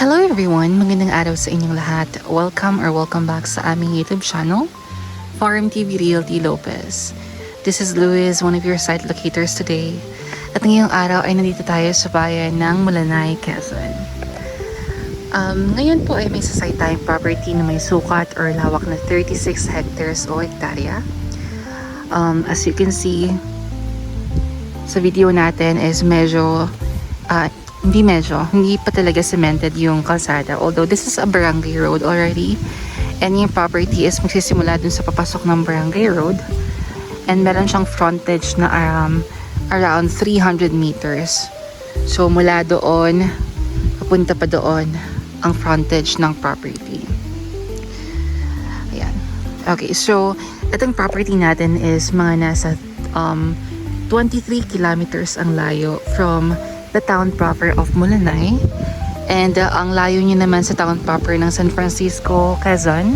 Hello everyone! Magandang araw sa inyong lahat. Welcome back sa aming YouTube channel, Farm TV Realty Lopez. This is Luis, one of your site locators today. At ngayong araw ay nandito tayo sa bayan ng Mulanay, Quezon. Ngayon po ay may sasay tayong property na may sukat or lawak na 36 hectares o hektarya. As you can see sa video natin is hindi pa talaga cemented yung kalsada. Although this is a barangay road already. And yung property is magsisimula dun sa papasok ng barangay road. And meron siyang frontage na around 300 meters. So mula doon, papunta pa doon ang frontage ng property. Ayan. Okay, so itong property natin is mga nasa 23 kilometers ang layo from the town proper of Mulanay. And ang layo niya naman sa town proper ng San Francisco, Quezon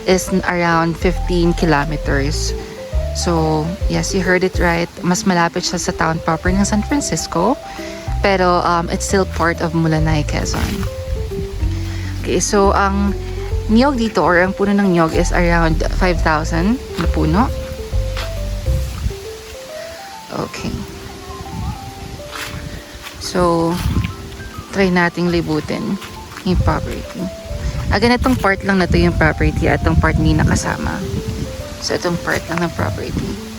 is around 15 kilometers. So, yes, you heard it right. Mas malapit siya sa town proper ng San Francisco. Pero it's still part of Mulanay, Quezon. Okay, so ang niyog dito or ang puno ng niyog is around 5,000 na puno. Okay. So, try nating libutin yung property. Again, itong part lang na to yung property at itong part hindi nakasama. So, itong part lang ng property.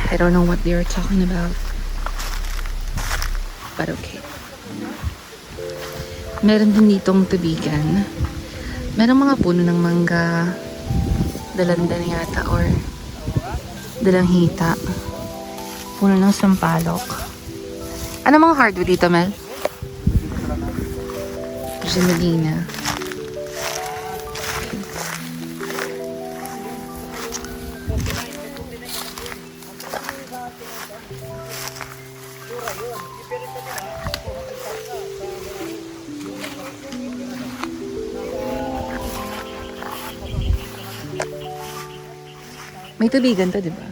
I don't know what they were talking about. But okay. Meron din ditong tubigan. Meron mga puno ng mangga, dalandan yata or dalanghita. Puno ng sampalok. Ano mga hardwood dito, Mel? Gemelina. May tubigan to, di ba?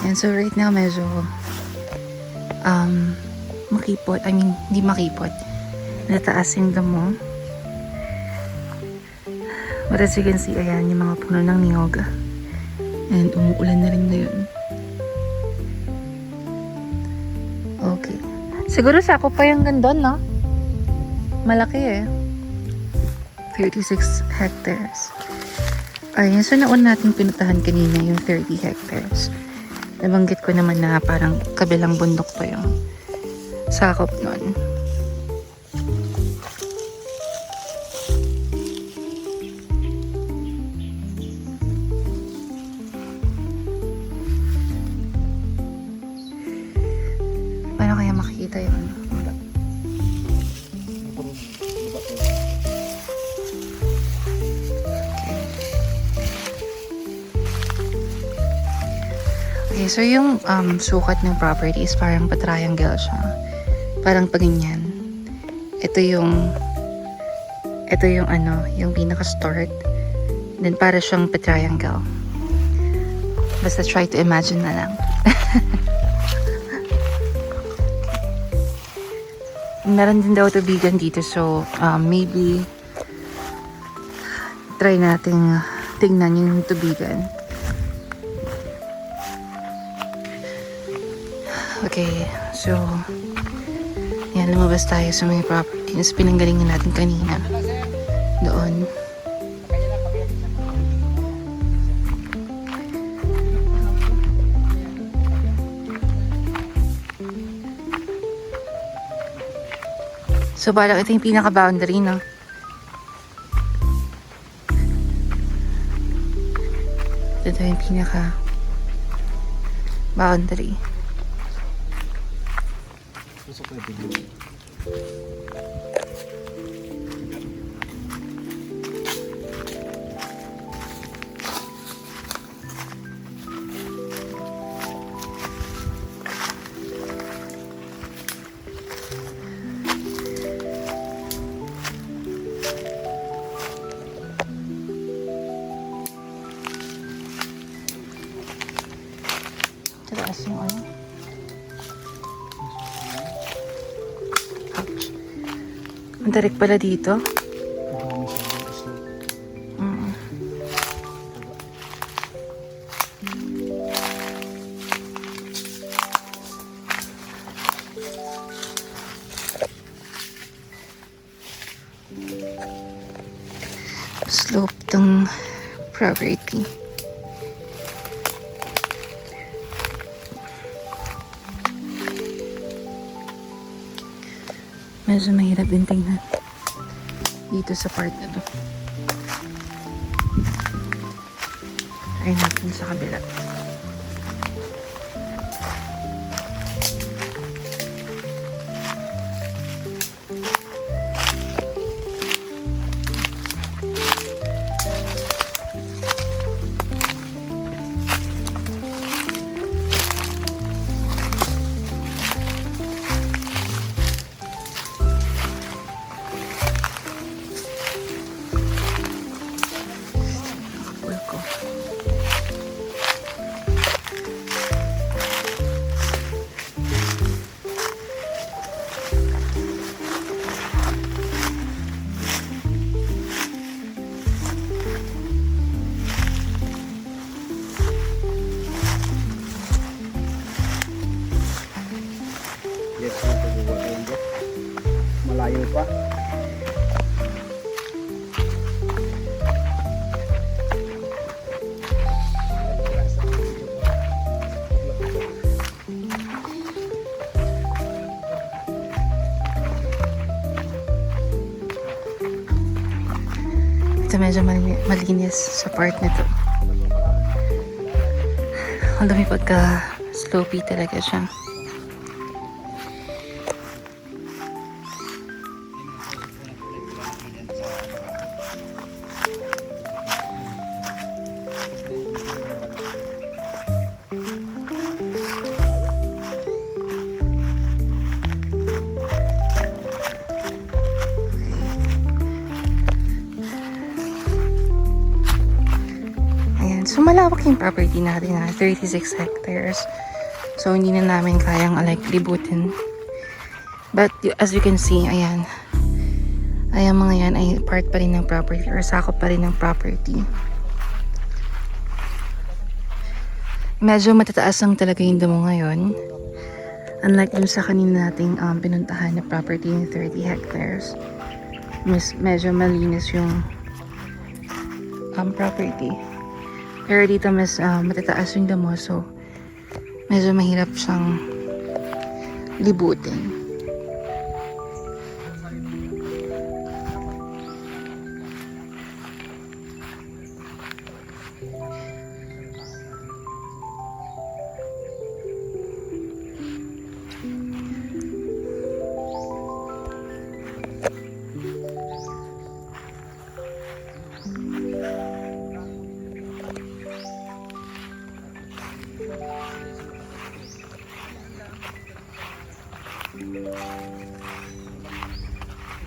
And so right now medyo makipot. I mean, hindi makipot. Nataas yung damo. But as you can see, ayan yung mga puno ng niyog. And umuulan na rin ngayon. Okay. Siguro sakop pa yung gandun, no? Malaki eh. 36 hectares. Ayun, so naon natin pinutahan kanina yung 30 hectares. Nabanggit ko naman na parang kabilang bundok to yung sakop nun. Paano kaya makikita yun? Okay, so yung sukat ng property is parang pa-triangle siya. Parang paganyan. Ito yung yung pinaka-start. Then para siyang pa-triangle. Basta try to imagine na lang. Meron din daw tubigan dito, so maybe try nating tingnan yung tubigan. Okay, so yan, lumabas tayo sa mga property na pinanggalingan natin kanina doon. So, parang ito yung pinaka-boundary, no? Ito yung pinaka-boundary. Taas yung ano. Ouch. Ang tarik pala dito. Mm. Slope ng property. Medyo mahirap din tingnan dito sa part na to. Try natin sa kabila. Malayo pa. Ito medyo malinis sa part na to. Although may pagka-slopey talaga siya. So, malawak yung property natin na 36 hectares. So, hindi na namin kayang like libutin. But, as you can see, ayan. Ayan mga yan ay part pa rin ng property or sakop pa rin ng property. Medyo matataas lang talaga yung damo ngayon. Unlike dun sa kanina nating pinuntahan na property yung 30 hectares. Medyo malinis yung property. Pero dito mas matataas yung damo, so medyo mahirap siyang libutin.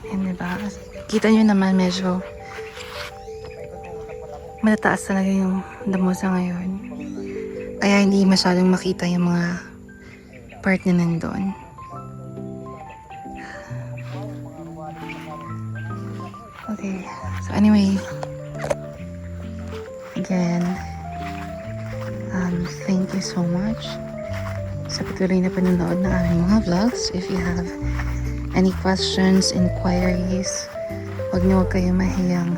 Yan, diba? Kita nyo naman medyo matataas talaga yung damo sa ngayon. Kaya hindi masyadong makita yung mga part na nandun. Okay. So anyway, again, thank you so much sa patuloy na panonood ng aming mga vlogs. If you have any questions, inquiries, huwag kayong mahiyang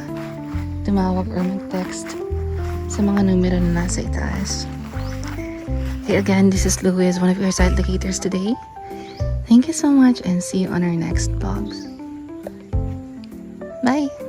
tumawag or mag-text sa mga numero na nasa itaas. Okay, again, this is Louis, one of your site locators today. Thank you so much and see you on our next vlogs. Bye!